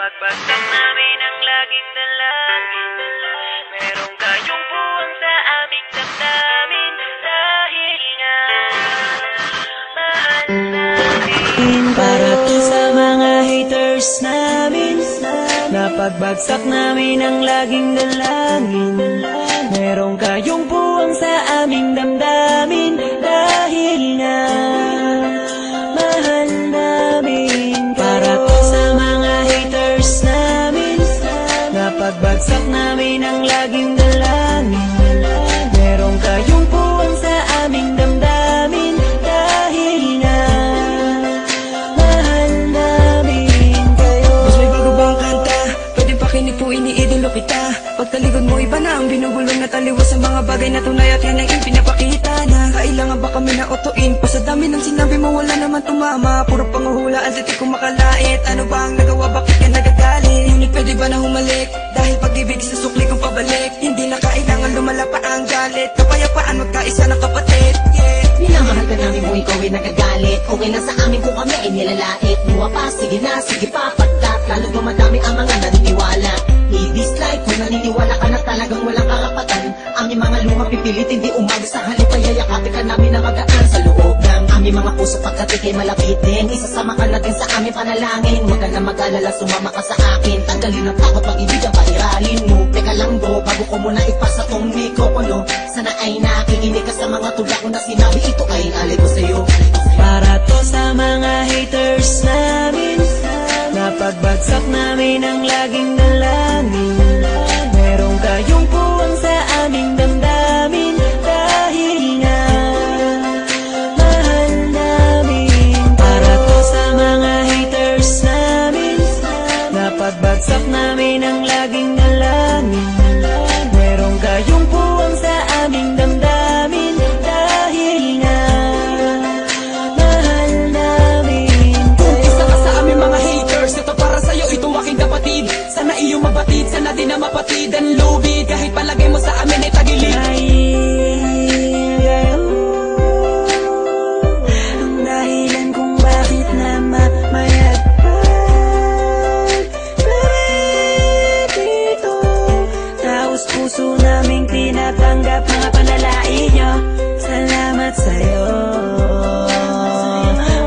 Napagbagsak namin ang laging dalangin. Merong kayong buwang sa aming damdamin. Dahil nga mahal namin. Para to sa mga haters namin, napagbagsak namin ang laging dalangin. Merong kayong buwang sa aming damdamin. Dahil nga mahal namin. Para to sa mga haters namin, napagbagsak namin ang laging dalangin. Merong kayong buwang sa aming damdamin. Dahil nga mahal namin kayo. Mas may bago bang kanta? Pwede pakinig po, iniidolo kita. Pagtalikod mo iba na ang binubulong na taliwas sa mga bagay na tunay at yan ang ipinapakita na kailangan ba kami na otoin pa sa dami ng sinabi mo wala naman tumama. Puro panguhula ang titik ko makalait. Ano ba ang nagawa, bakit ka nagagalit? Ngunit pwede ba na humalik? Dahil pag-ibig sa sukli kong pabalik. Hindi na kailangan lumala pa ang galit. Kapayapaan magkaisa ng kapatid, yeah. Minamahal ka namin kung ikaw ay nagagalit. Okay na sa amin kung kami ay nilalait. Buwa pa, sige na, sige pa, pagkat lalo dumadami ang mga naniniwala. I-dislike kung naniniwala ka na talagang walang karapatan. Aming mga luha pipilit, hindi umaga sa halip ay yayakapin ka namin na magaan sa loob ng aming mga puso pagkat ikay malapit din. Isasama ka na din sa aming panalangin. Huwag ka na mag-alala, sumama ka sa akin. Tanggalin ang takot, pag-ibig ang pairalin mo. Teka lang bro, bago ko muna ipasa tong mikropono. Sana ay nakikinig ka sa mga tula ko na sinabi. Ito ay alay ko sa'yo. Para to sa mga haters namin, napagbagsak namin ang laging dalangin. Merong kayong puwang sa aming damdamin. Dahil nga mahal namin. Para to sa mga haters namin, napagbagsak namin ang laging dalangin. Merong kayong puwang sa aming damdamin. Dahil nga mahal namin Kung isa ka sa aming mga haters, ito para sa'yo, ito aking kapatid. Sana iyong mabatid, sana din na mapatid ang lubid. Kahit palagay mo sa amin ay tagilid. Ang dahilan kung bakit na mamayagpag dito. Taos puso naming tinatanggap mga panalait nyo. Salamat sa'yo.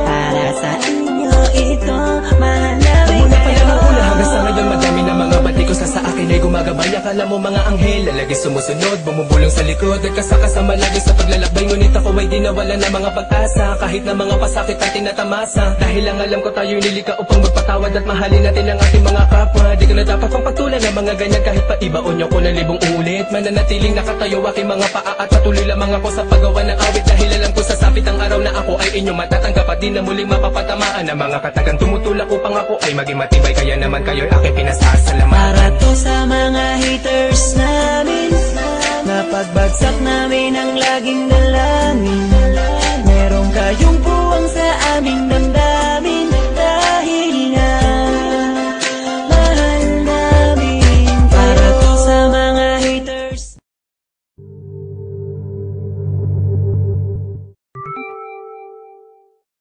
Para sa inyo ito, mahal namin Mula pa lang ang una kayo. hanggang sa ngayon, madami na mga bati ko sa akin ay gumagabay. Akala mo mga anghel, lalagi sumusunod, bumubulong sa likod. Nagkasakasama lagi sa paglalakbay, ngunit ako ay di nawala na mga pag-asa. Kahit na mga pasakit ay tinatamasa. Dahil lang alam ko tayo'y nilika upang magpatawad at mahalin natin ang ating mga kapwa. Di ko na dapat pang pagtulan ng mga ganyan kahit pa ibaon nyo ko na libong ulit. Mananatiling nakatayo aking mga paa at patuloy lamang ako sa paggawa ng awit. Dahil alam ko sasapit ang araw na ako ay inyong matatanggap at di na muling mapapatamaan ng mga katagang tumutulak upang ako ay maging matibay. Kaya naman kayo'y aking pinasasalamatan. Para to sa mga haters namin, napagbagsak namin ang laging dalangin. Merong kayong puwang sa aming damdamin.